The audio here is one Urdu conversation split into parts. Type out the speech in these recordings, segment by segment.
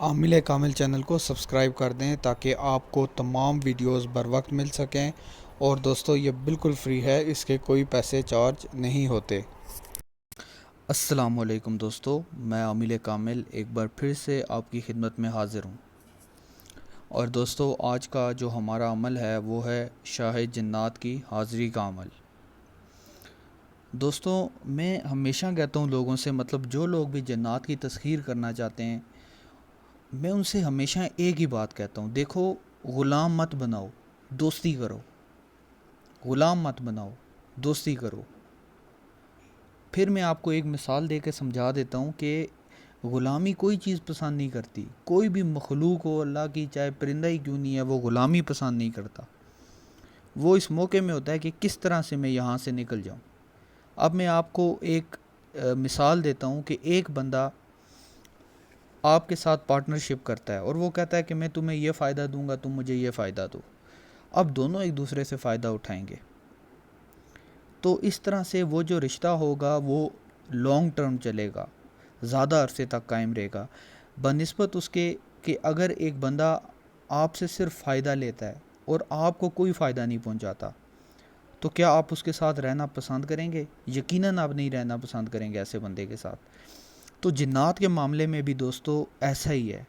عامل کامل چینل کو سبسکرائب کر دیں تاکہ آپ کو تمام ویڈیوز بر وقت مل سکیں، اور دوستو یہ بالکل فری ہے، اس کے کوئی پیسے چارج نہیں ہوتے۔ السلام علیکم دوستو، میں عامل کامل ایک بار پھر سے آپ کی خدمت میں حاضر ہوں۔ اور دوستو آج کا جو ہمارا عمل ہے وہ ہے شاہ جنات کی حاضری کا عمل۔ دوستو میں ہمیشہ کہتا ہوں لوگوں سے، مطلب جو لوگ بھی جنات کی تسخیر کرنا چاہتے ہیں، میں ان سے ہمیشہ ایک ہی بات کہتا ہوں، دیکھو غلام مت بناؤ، دوستی کرو۔ غلام مت بناؤ، دوستی کرو۔ پھر میں آپ کو ایک مثال دے کے سمجھا دیتا ہوں کہ غلامی کوئی چیز پسند نہیں کرتی، کوئی بھی مخلوق ہو اللہ کی، چاہے پرندہ ہی کیوں نہیں ہے، وہ غلامی پسند نہیں کرتا۔ وہ اس موقع میں ہوتا ہے کہ کس طرح سے میں یہاں سے نکل جاؤں۔ اب میں آپ کو ایک مثال دیتا ہوں کہ ایک بندہ آپ کے ساتھ پارٹنرشپ کرتا ہے اور وہ کہتا ہے کہ میں تمہیں یہ فائدہ دوں گا، تم مجھے یہ فائدہ دو۔ اب دونوں ایک دوسرے سے فائدہ اٹھائیں گے، تو اس طرح سے وہ جو رشتہ ہوگا وہ لانگ ٹرم چلے گا، زیادہ عرصے تک قائم رہے گا، بنسبت اس کے کہ اگر ایک بندہ آپ سے صرف فائدہ لیتا ہے اور آپ کو کوئی فائدہ نہیں پہنچاتا، تو کیا آپ اس کے ساتھ رہنا پسند کریں گے؟ یقیناً آپ نہیں رہنا پسند کریں گے ایسے بندے کے ساتھ۔ تو جنات کے معاملے میں بھی دوستو ایسا ہی ہے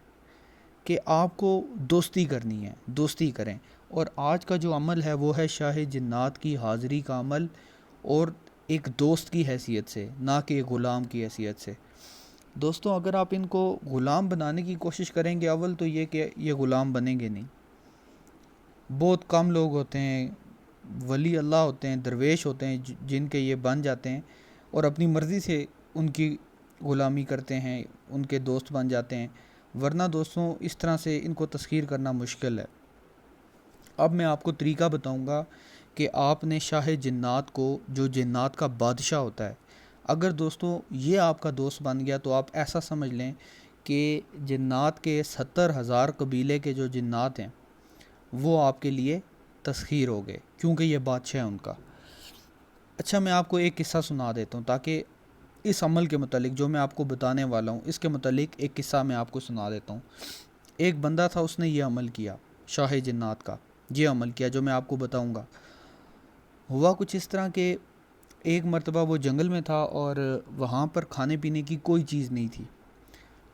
کہ آپ کو دوستی کرنی ہے، دوستی کریں۔ اور آج کا جو عمل ہے وہ ہے شاہ جنات کی حاضری کا عمل، اور ایک دوست کی حیثیت سے، نہ کہ ایک غلام کی حیثیت سے۔ دوستوں اگر آپ ان کو غلام بنانے کی کوشش کریں گے، اول تو یہ کہ یہ غلام بنیں گے نہیں۔ بہت کم لوگ ہوتے ہیں، ولی اللہ ہوتے ہیں، درویش ہوتے ہیں جن کے یہ بن جاتے ہیں اور اپنی مرضی سے ان کی غلامی کرتے ہیں، ان کے دوست بن جاتے ہیں، ورنہ دوستوں اس طرح سے ان کو تسخیر کرنا مشکل ہے۔ اب میں آپ کو طریقہ بتاؤں گا کہ آپ نے شاہ جنات کو، جو جنات کا بادشاہ ہوتا ہے، اگر دوستوں یہ آپ کا دوست بن گیا تو آپ ایسا سمجھ لیں کہ جنات کے 70,000 قبیلے کے جو جنات ہیں وہ آپ کے لیے تسخیر ہو گئے، کیونکہ یہ بادشاہ ہے ان کا۔ اچھا میں آپ کو ایک قصہ سنا دیتا ہوں تاکہ اس عمل کے متعلق جو میں آپ کو بتانے والا ہوں اس کے متعلق ایک قصہ میں آپ کو سنا دیتا ہوں۔ ایک بندہ تھا، اس نے یہ عمل کیا، شاہ جنات کا یہ عمل کیا جو میں آپ کو بتاؤں گا۔ ہوا کچھ اس طرح کہ ایک مرتبہ وہ جنگل میں تھا اور وہاں پر کھانے پینے کی کوئی چیز نہیں تھی،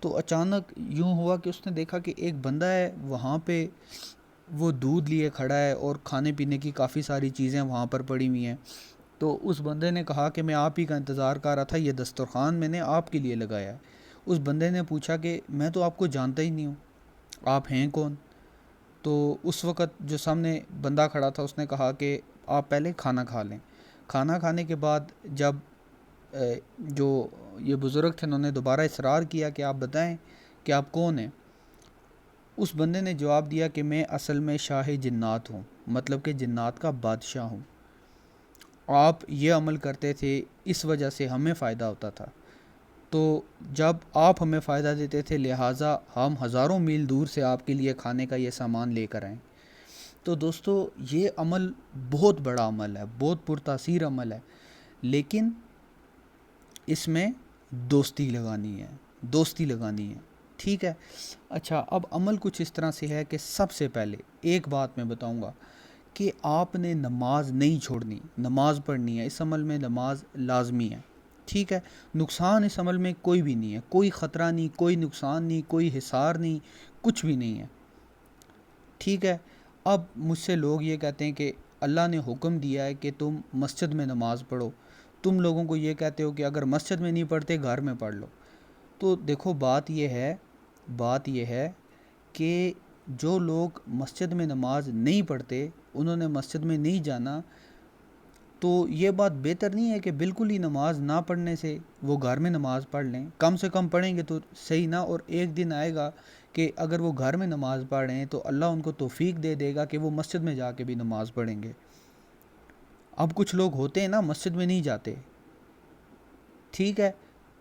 تو اچانک یوں ہوا کہ اس نے دیکھا کہ ایک بندہ ہے وہاں پہ، وہ دودھ لیے کھڑا ہے اور کھانے پینے کی کافی ساری چیزیں وہاں پر پڑی ہوئی ہیں۔ تو اس بندے نے کہا کہ میں آپ ہی کا انتظار کر رہا تھا، یہ دسترخوان میں نے آپ کے لیے لگایا ہے۔ اس بندے نے پوچھا کہ میں تو آپ کو جانتا ہی نہیں ہوں، آپ ہیں کون؟ تو اس وقت جو سامنے بندہ کھڑا تھا اس نے کہا کہ آپ پہلے کھانا کھا لیں۔ کھانا کھانے کے بعد جب جو یہ بزرگ تھے انہوں نے دوبارہ اصرار کیا کہ آپ بتائیں کہ آپ کون ہیں۔ اس بندے نے جواب دیا کہ میں اصل میں شاہ جنات ہوں، مطلب کہ جنات کا بادشاہ ہوں، آپ یہ عمل کرتے تھے اس وجہ سے ہمیں فائدہ ہوتا تھا، تو جب آپ ہمیں فائدہ دیتے تھے لہٰذا ہم ہزاروں میل دور سے آپ کے لیے کھانے کا یہ سامان لے کر آئیں۔ تو دوستو یہ عمل بہت بڑا عمل ہے، بہت پرتاثیر عمل ہے، لیکن اس میں دوستی لگانی ہے، دوستی لگانی ہے، ٹھیک ہے۔ اچھا اب عمل کچھ اس طرح سے ہے کہ سب سے پہلے ایک بات میں بتاؤں گا کہ آپ نے نماز نہیں چھوڑنی، نماز پڑھنی ہے، اس عمل میں نماز لازمی ہے، ٹھیک ہے۔ نقصان اس عمل میں کوئی بھی نہیں ہے، کوئی خطرہ نہیں، کوئی نقصان نہیں، کوئی حصار نہیں، کچھ بھی نہیں ہے، ٹھیک ہے۔ اب مجھ سے لوگ یہ کہتے ہیں کہ اللہ نے حکم دیا ہے کہ تم مسجد میں نماز پڑھو، تم لوگوں کو یہ کہتے ہو کہ اگر مسجد میں نہیں پڑھتے گھر میں پڑھ لو۔ تو دیکھو بات یہ ہے کہ جو لوگ مسجد میں نماز نہیں پڑھتے، انہوں نے مسجد میں نہیں جانا، تو یہ بات بہتر نہیں ہے کہ بالکل ہی نماز نہ پڑھنے سے وہ گھر میں نماز پڑھ لیں؟ کم سے کم پڑھیں گے تو صحیح نا، اور ایک دن آئے گا کہ اگر وہ گھر میں نماز پڑھ رہے ہیں تو اللہ ان کو توفیق دے دے گا کہ وہ مسجد میں جا کے بھی نماز پڑھیں گے۔ اب کچھ لوگ ہوتے ہیں نا مسجد میں نہیں جاتے، ٹھیک ہے۔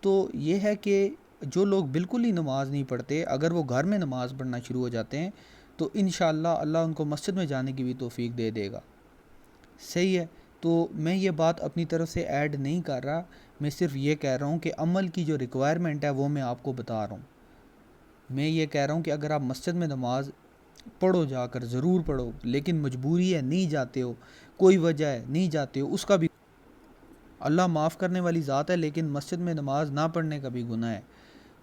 تو یہ ہے کہ جو لوگ بالکل ہی نماز نہیں پڑھتے اگر وہ گھر میں نماز پڑھنا شروع ہو جاتے ہیں تو انشاءاللہ اللہ ان کو مسجد میں جانے کی بھی توفیق دے دے گا، صحیح ہے۔ تو میں یہ بات اپنی طرف سے ایڈ نہیں کر رہا، میں صرف یہ کہہ رہا ہوں کہ عمل کی جو ریکوائرمنٹ ہے وہ میں آپ کو بتا رہا ہوں۔ میں یہ کہہ رہا ہوں کہ اگر آپ مسجد میں نماز پڑھو، جا کر ضرور پڑھو، لیکن مجبوری ہے نہیں جاتے ہو، کوئی وجہ ہے نہیں جاتے ہو، اس کا بھی اللہ معاف کرنے والی ذات ہے، لیکن مسجد میں نماز نہ پڑھنے کا بھی گناہ ہے،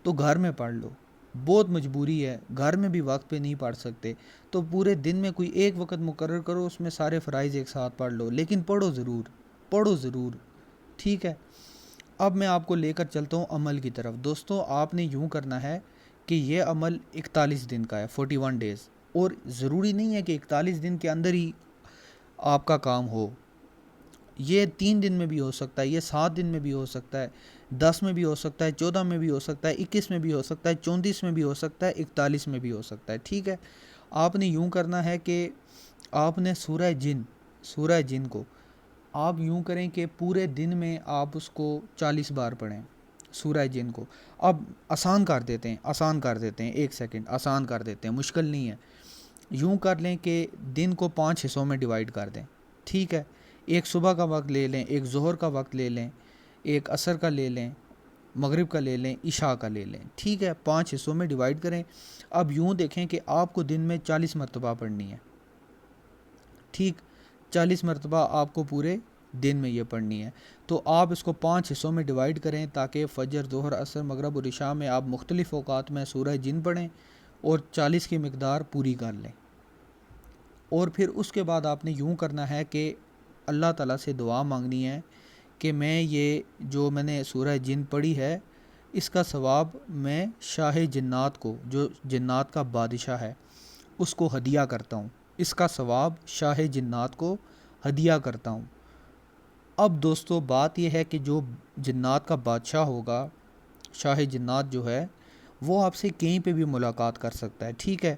تو گھر میں پڑھ لو۔ بہت مجبوری ہے، گھر میں بھی وقت پہ نہیں پڑھ سکتے، تو پورے دن میں کوئی ایک وقت مقرر کرو، اس میں سارے فرائض ایک ساتھ پڑھ لو، لیکن پڑھو ضرور، پڑھو ضرور، ٹھیک ہے۔ اب میں آپ کو لے کر چلتا ہوں عمل کی طرف۔ دوستو آپ نے یوں کرنا ہے کہ یہ عمل 41 دن کا ہے، 41 ڈیز، اور ضروری نہیں ہے کہ 41 دن کے اندر ہی آپ کا کام ہو، یہ 3 دن میں بھی ہو سکتا ہے، یہ 7 دن میں بھی ہو سکتا ہے، 10 میں بھی ہو سکتا ہے، 14 میں بھی ہو سکتا ہے، 21 میں بھی ہو سکتا ہے، 34 میں بھی ہو سکتا ہے، 41 میں بھی ہو سکتا ہے، ٹھیک ہے۔ آپ نے یوں کرنا ہے کہ آپ نے سورہ جن کو آپ یوں کریں کہ پورے دن میں آپ اس کو 40 بار پڑھیں، سورہ جن کو۔ اب آسان کر دیتے ہیں، ایک سیکنڈ آسان کر دیتے ہیں، مشکل نہیں ہے۔ یوں کر لیں کہ دن کو 5 حصوں میں ڈیوائیڈ کر دیں، ٹھیک ہے۔ ایک صبح کا وقت لے لیں، ایک ظہر کا وقت لے لیں، ایک عصر کا لے لیں، مغرب کا لے لیں، عشاء کا لے لیں، ٹھیک ہے۔ 5 حصوں میں ڈیوائیڈ کریں۔ اب یوں دیکھیں کہ آپ کو دن میں 40 مرتبہ پڑھنی ہے، ٹھیک، 40 مرتبہ آپ کو پورے دن میں یہ پڑھنی ہے، تو آپ اس کو 5 حصوں میں ڈیوائیڈ کریں تاکہ فجر، ظہر، عصر، مغرب اور عشاء میں آپ مختلف اوقات میں سورہ جن پڑھیں اور 40 کی مقدار پوری کر لیں۔ اور پھر اس کے بعد آپ نے یوں کرنا ہے کہ اللہ تعالیٰ سے دعا مانگنی ہے کہ میں یہ جو میں نے سورہ جن پڑھی ہے، اس کا ثواب میں شاہ جنات کو، جو جنات کا بادشاہ ہے، اس کو ہدیہ کرتا ہوں، اس کا ثواب شاہ جنات کو ہدیہ کرتا ہوں۔ اب دوستو بات یہ ہے کہ جو جنات کا بادشاہ ہوگا، شاہ جنات جو ہے، وہ آپ سے کہیں پہ بھی ملاقات کر سکتا ہے، ٹھیک ہے۔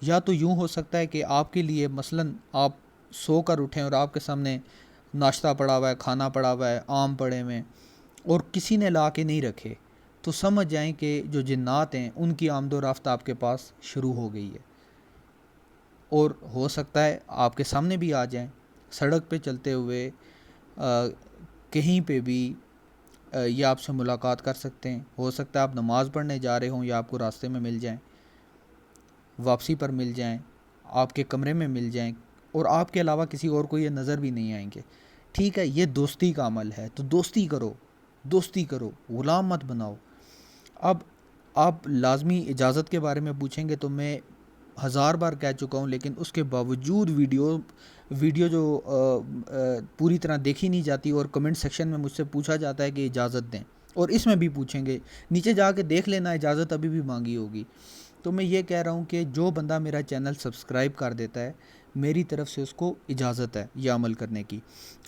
یا تو یوں ہو سکتا ہے کہ آپ کے لیے مثلاً آپ سو کر اٹھیں اور آپ کے سامنے ناشتہ پڑا ہوا ہے، کھانا پڑا ہوا ہے، آم پڑے ہوئے ہیں، اور کسی نے لا کے نہیں رکھے، تو سمجھ جائیں کہ جو جنات ہیں ان کی آمد و رفت آپ کے پاس شروع ہو گئی ہے، اور ہو سکتا ہے آپ کے سامنے بھی آ جائیں، سڑک پہ چلتے ہوئے، کہیں پہ بھی یہ آپ سے ملاقات کر سکتے ہیں۔ ہو سکتا ہے آپ نماز پڑھنے جا رہے ہوں یا آپ کو راستے میں مل جائیں، واپسی پر مل جائیں، آپ کے کمرے میں مل جائیں، اور آپ کے علاوہ کسی اور کو یہ نظر بھی نہیں آئیں گے، ٹھیک ہے۔ یہ دوستی کا عمل ہے، تو دوستی کرو، غلام مت بناؤ۔ اب آپ لازمی اجازت کے بارے میں پوچھیں گے تو میں 1000 بار کہہ چکا ہوں، لیکن اس کے باوجود ویڈیو جو پوری طرح دیکھی نہیں جاتی، اور کمنٹ سیکشن میں مجھ سے پوچھا جاتا ہے کہ اجازت دیں، اور اس میں بھی پوچھیں گے، نیچے جا کے دیکھ لینا، اجازت ابھی بھی مانگی ہوگی۔ تو میں یہ کہہ رہا ہوں کہ جو بندہ میرا چینل سبسکرائب کر دیتا ہے، میری طرف سے اس کو اجازت ہے یہ عمل کرنے کی۔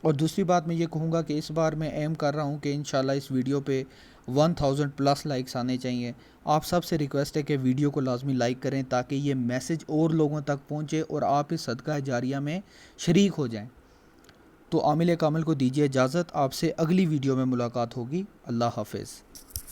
اور دوسری بات میں یہ کہوں گا کہ اس بار میں ایم کر رہا ہوں کہ انشاءاللہ اس ویڈیو پہ 1000 پلس لائکس آنے چاہیے۔ آپ سب سے ریکویسٹ ہے کہ ویڈیو کو لازمی لائک کریں تاکہ یہ میسج اور لوگوں تک پہنچے اور آپ اس صدقہ جاریہ میں شریک ہو جائیں۔ تو عامل کامل کو دیجیے اجازت، آپ سے اگلی ویڈیو میں ملاقات ہوگی۔ اللہ حافظ۔